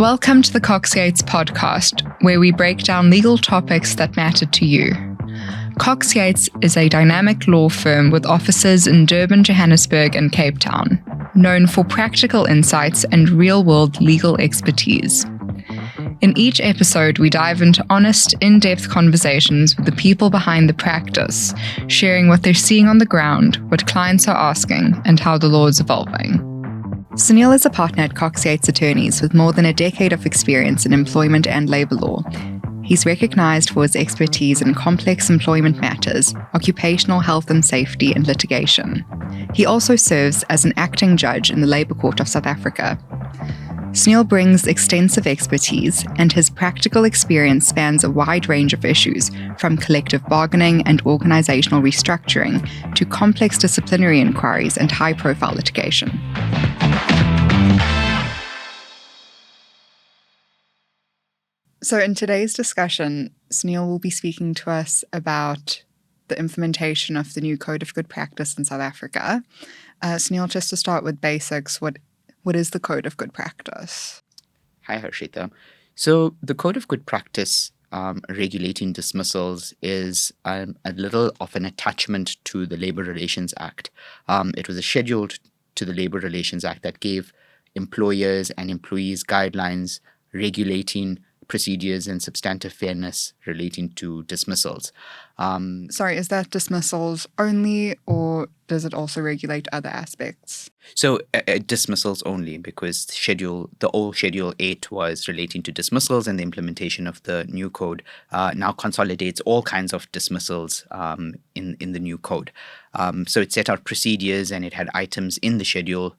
Welcome to the Cox Yeats podcast, where we break down legal topics that matter to you. Cox Yeats is a dynamic law firm with offices in Durban, Johannesburg, and Cape Town, known for practical insights and real-world legal expertise. In each episode, we dive into honest, in-depth conversations with the people behind the practice, sharing what they're seeing on the ground, what clients are asking, and how the law is evolving. Sunil is a partner at Cox Yeats Attorneys with more than a decade of experience in employment and labour law. He's recognised for his expertise in complex employment matters, occupational health and safety, and litigation. He also serves as an acting judge in the Labour Court of South Africa. Sunil brings extensive expertise, and his practical experience spans a wide range of issues, from collective bargaining and organisational restructuring to complex disciplinary inquiries and high-profile litigation. So in today's discussion, Sunil will be speaking to us about the implementation of the new Code of Good Practice in South Africa. Sunil, just to start with basics, what is the Code of Good Practice? Hi, Harshita. So the Code of Good Practice regulating dismissals is a little of an attachment to the Labour Relations Act. It was a schedule to the Labour Relations Act that gave employers and employees guidelines regulating procedures and substantive fairness relating to dismissals. Sorry, is that dismissals only, or does it also regulate other aspects? So dismissals only, because the old Schedule 8 was relating to dismissals, and the implementation of the new code now consolidates all kinds of dismissals in the new code. So it set out procedures, and it had items in the schedule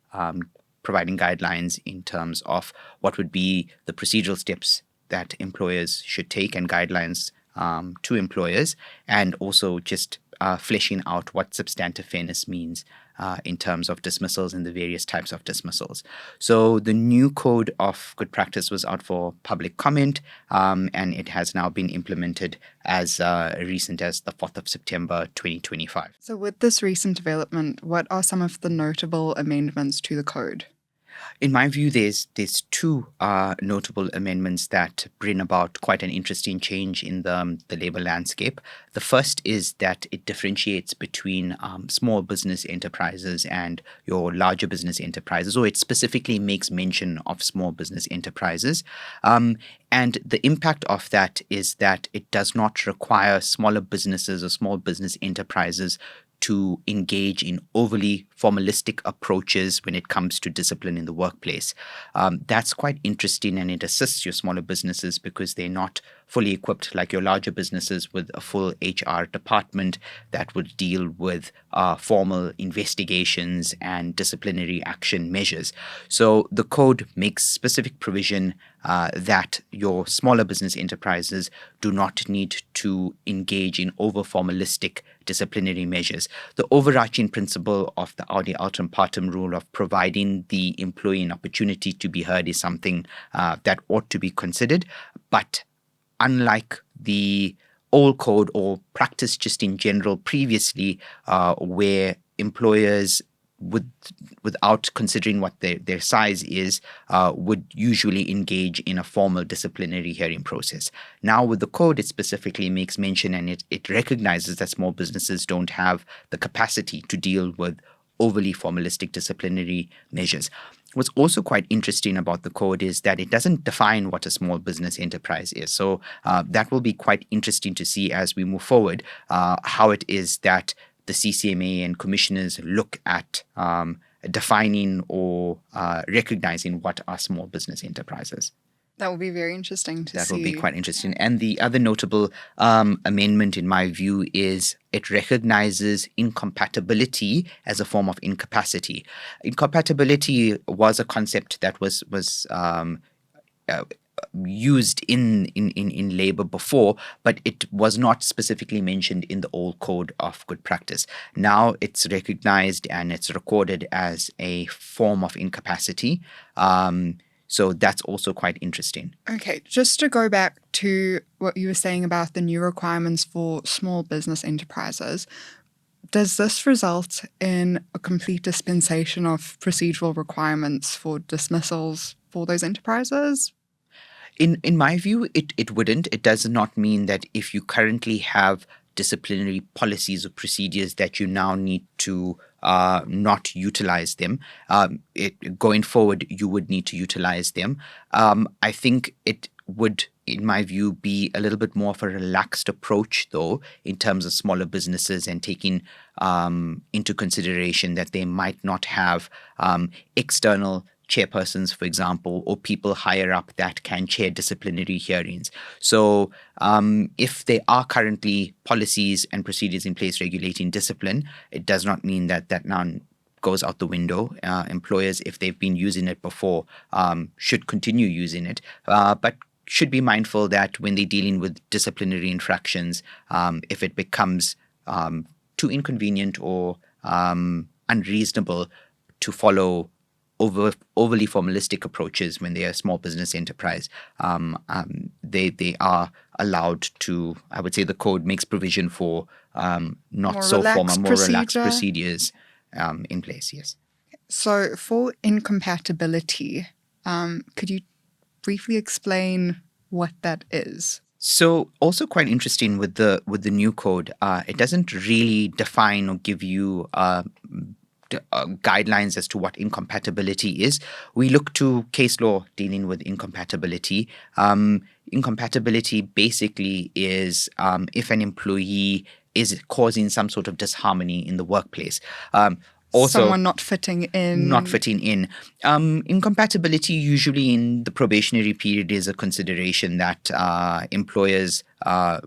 providing guidelines in terms of what would be the procedural steps that employers should take and guidelines to employers, and also just fleshing out what substantive fairness means in terms of dismissals and the various types of dismissals. So the new Code of Good Practice was out for public comment, and it has now been implemented as recent as the 4th of September 2025. So with this recent development, what are some of the notable amendments to the code? In my view, there's two notable amendments that bring about quite an interesting change in the labour landscape. The first is that it differentiates between small business enterprises and your larger business enterprises, or it specifically makes mention of small business enterprises. And the impact of that is that it does not require smaller businesses or small business enterprises to engage in overly formalistic approaches when it comes to discipline in the workplace. That's quite interesting, and it assists your smaller businesses because they're not fully equipped like your larger businesses with a full HR department that would deal with formal investigations and disciplinary action measures. So the code makes specific provision that your smaller business enterprises do not need to engage in over-formalistic disciplinary measures. The overarching principle of the Audi Alteram Partem rule of providing the employee an opportunity to be heard is something that ought to be considered. But unlike the old code or practice just in general previously, where employers without considering what their size is, would usually engage in a formal disciplinary hearing process. Now with the code, it specifically makes mention, and it recognizes that small businesses don't have the capacity to deal with overly formalistic disciplinary measures. What's also quite interesting about the code is that it doesn't define what a small business enterprise is. So that will be quite interesting to see as we move forward, how it is that the CCMA and commissioners look at defining or recognizing what are small business enterprises. That will be very interesting to see. That will be quite interesting. And the other notable amendment, in my view, is it recognizes incompatibility as a form of incapacity. Incompatibility was a concept that was used in labor before, but it was not specifically mentioned in the old Code of Good Practice. Now it's recognized and it's recorded as a form of incapacity. So that's also quite interesting. Okay, just to go back to what you were saying about the new requirements for small business enterprises, does this result in a complete dispensation of procedural requirements for dismissals for those enterprises? In my view, it wouldn't. It does not mean that if you currently have disciplinary policies or procedures that you now need to not utilize them. Going forward, you would need to utilize them. I think it would, in my view, be a little bit more of a relaxed approach, though, in terms of smaller businesses and taking into consideration that they might not have external chairpersons, for example, or people higher up that can chair disciplinary hearings. So if there are currently policies and procedures in place regulating discipline, it does not mean that that now goes out the window. Employers, if they've been using it before, should continue using it, but should be mindful that when they're dealing with disciplinary infractions, if it becomes too inconvenient or unreasonable to follow overly formalistic approaches when they are a small business enterprise, they are allowed to, I would say the code makes provision for not so formal, more relaxed procedures in place, yes. So for incompatibility, could you briefly explain what that is? So also quite interesting with the new code, it doesn't really define or give you guidelines as to what incompatibility is. We look to case law dealing with incompatibility. Incompatibility basically is if an employee is causing some sort of disharmony in the workplace. Also, someone not fitting in. Incompatibility usually in the probationary period is a consideration that employers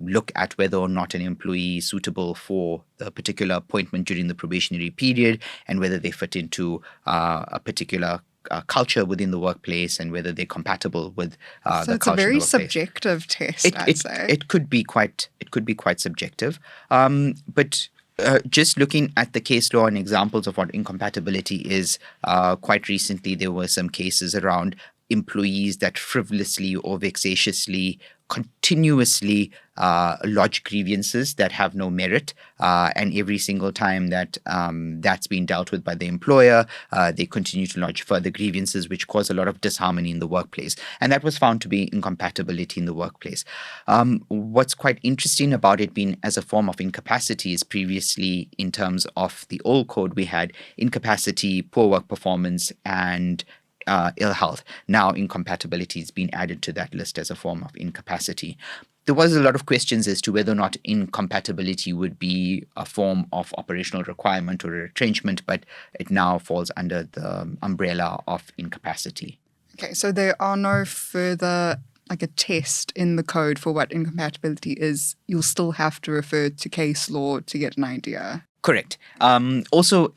look at whether or not an employee is suitable for a particular appointment during the probationary period and whether they fit into a particular culture within the workplace and whether they're compatible with the culture. So it's a very subjective test, I'd say. It could be quite subjective, but just looking at the case law and examples of what incompatibility is, quite recently there were some cases around employees that frivolously or vexatiously continuously lodge grievances that have no merit, and every single time that that's been dealt with by the employer, they continue to lodge further grievances which cause a lot of disharmony in the workplace, and that was found to be incompatibility in the workplace. What's quite interesting about it being as a form of incapacity is previously, in terms of the old code, we had incapacity, poor work performance, and ill health. Now incompatibility is being added to that list as a form of incapacity. There was a lot of questions as to whether or not incompatibility would be a form of operational requirement or a retrenchment, but it now falls under the umbrella of incapacity. Okay, so there are no further, like a test in the code for what incompatibility is. You'll still have to refer to case law to get an idea. Correct. Also,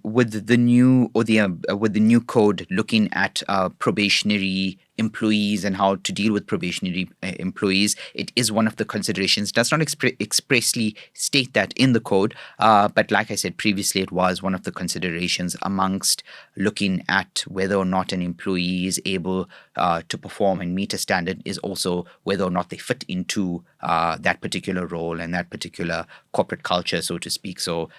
with the new code, looking at probationary employees and how to deal with probationary employees, it is one of the considerations. Does not expressly state that in the code, but like I said previously, it was one of the considerations amongst looking at whether or not an employee is able to perform and meet a standard, is also whether or not they fit into that particular role and that particular corporate culture, so to speak. So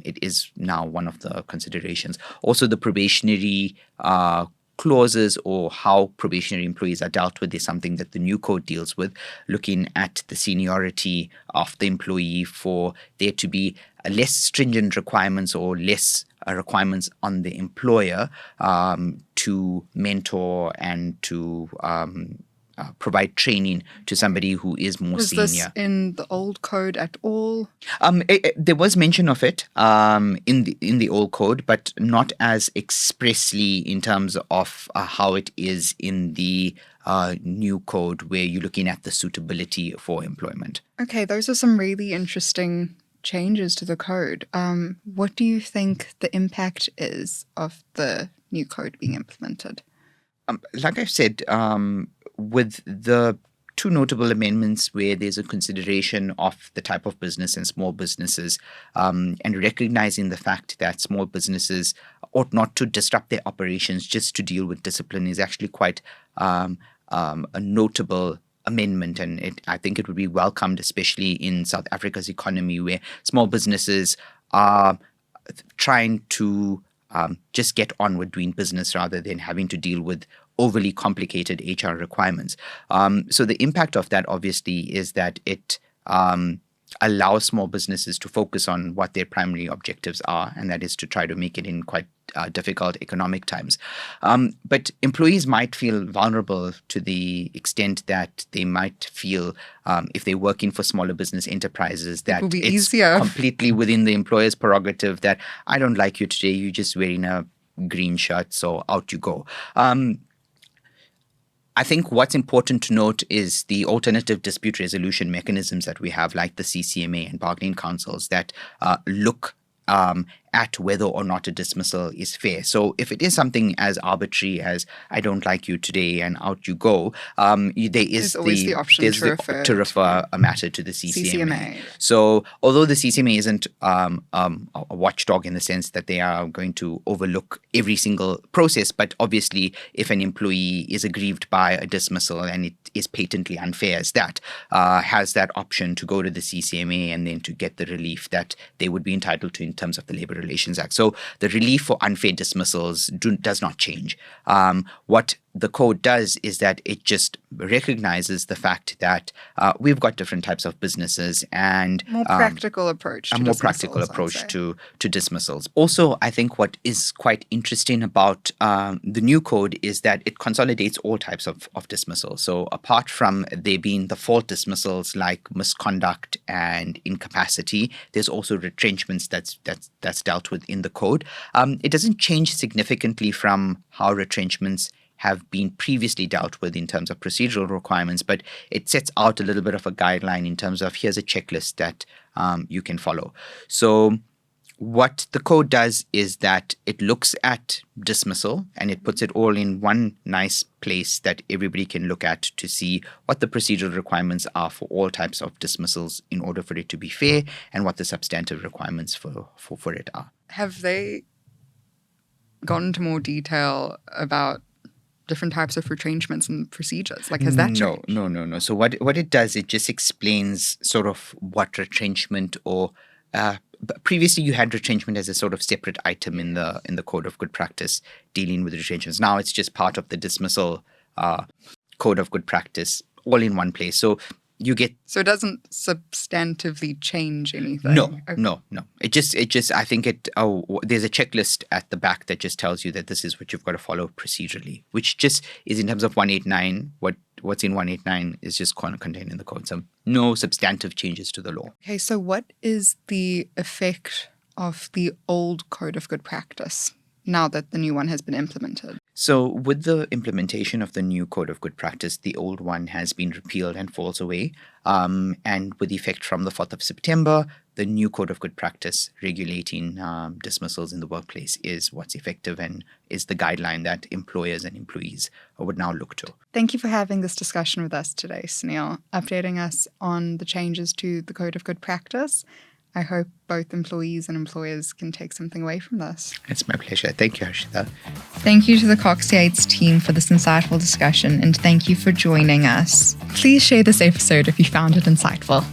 it is now one of the considerations. Also, the probationary clauses or how probationary employees are dealt with is something that the new code deals with, looking at the seniority of the employee for there to be less stringent requirements or less requirements on the employer to mentor and to provide training to somebody who is more senior. Was this in the old code at all? There was mention of it in the old code, but not as expressly in terms of how it is in the new code, where you're looking at the suitability for employment. Okay, those are some really interesting changes to the code. What do you think the impact is of the new code being implemented? Like I've said, with the two notable amendments where there's a consideration of the type of business and small businesses, and recognizing the fact that small businesses ought not to disrupt their operations just to deal with discipline, is actually quite a notable amendment, and I think it would be welcomed, especially in South Africa's economy, where small businesses are trying to just get on with doing business rather than having to deal with overly complicated HR requirements. So the impact of that obviously is that it allows small businesses to focus on what their primary objectives are, and that is to try to make it in quite difficult economic times. But employees might feel vulnerable to the extent that they might feel, if they're working for smaller business enterprises, that will be it's easier. completely within the employer's prerogative that I don't like you today, you're just wearing a green shirt, so out you go. I think what's important to note is the alternative dispute resolution mechanisms that we have, like the CCMA and bargaining councils, that look at whether or not a dismissal is fair. So if it is something as arbitrary as I don't like you today and out you go, there's always the option to refer a matter to the CCMA. So although the CCMA isn't a watchdog in the sense that they are going to overlook every single process, but obviously if an employee is aggrieved by a dismissal and it is patently unfair as that, has that option to go to the CCMA and then to get the relief that they would be entitled to in terms of the Labour Relations Act. So the relief for unfair dismissals does not change. What the code does is that it just recognizes the fact that we've got different types of businesses and a more practical approach to dismissals. Also, I think what is quite interesting about the new code is that it consolidates all types of dismissals. So apart from there being the fault dismissals like misconduct and incapacity, there's also retrenchments that's dealt with in the code. It doesn't change significantly from how retrenchments have been previously dealt with in terms of procedural requirements, but it sets out a little bit of a guideline in terms of here's a checklist that you can follow. So what the code does is that it looks at dismissal and it puts it all in one nice place that everybody can look at to see what the procedural requirements are for all types of dismissals in order for it to be fair and what the substantive requirements for it are. Have they gone into more detail about different types of retrenchments and procedures? Like, has that changed? No. So what it does, it just explains sort of what retrenchment or previously you had retrenchment as a sort of separate item in the Code of Good Practice dealing with retrenchments. Now it's just part of the dismissal Code of Good Practice all in one place. So it doesn't substantively change anything. No. It just I think there's a checklist at the back that just tells you that this is what you've got to follow procedurally, which just is in terms of 189. What's in 189 is just contained in the code. So no substantive changes to the law. Okay, so what is the effect of the old Code of Good Practice now that the new one has been implemented? So with the implementation of the new Code of Good Practice, the old one has been repealed and falls away. And with effect from the 4th of September, the new Code of Good Practice regulating dismissals in the workplace is what's effective and is the guideline that employers and employees would now look to. Thank you for having this discussion with us today, Sunil, updating us on the changes to the Code of Good Practice. I hope both employees and employers can take something away from this. It's my pleasure. Thank you, Harshita. Thank you to the Cox Yeats team for this insightful discussion, and thank you for joining us. Please share this episode if you found it insightful.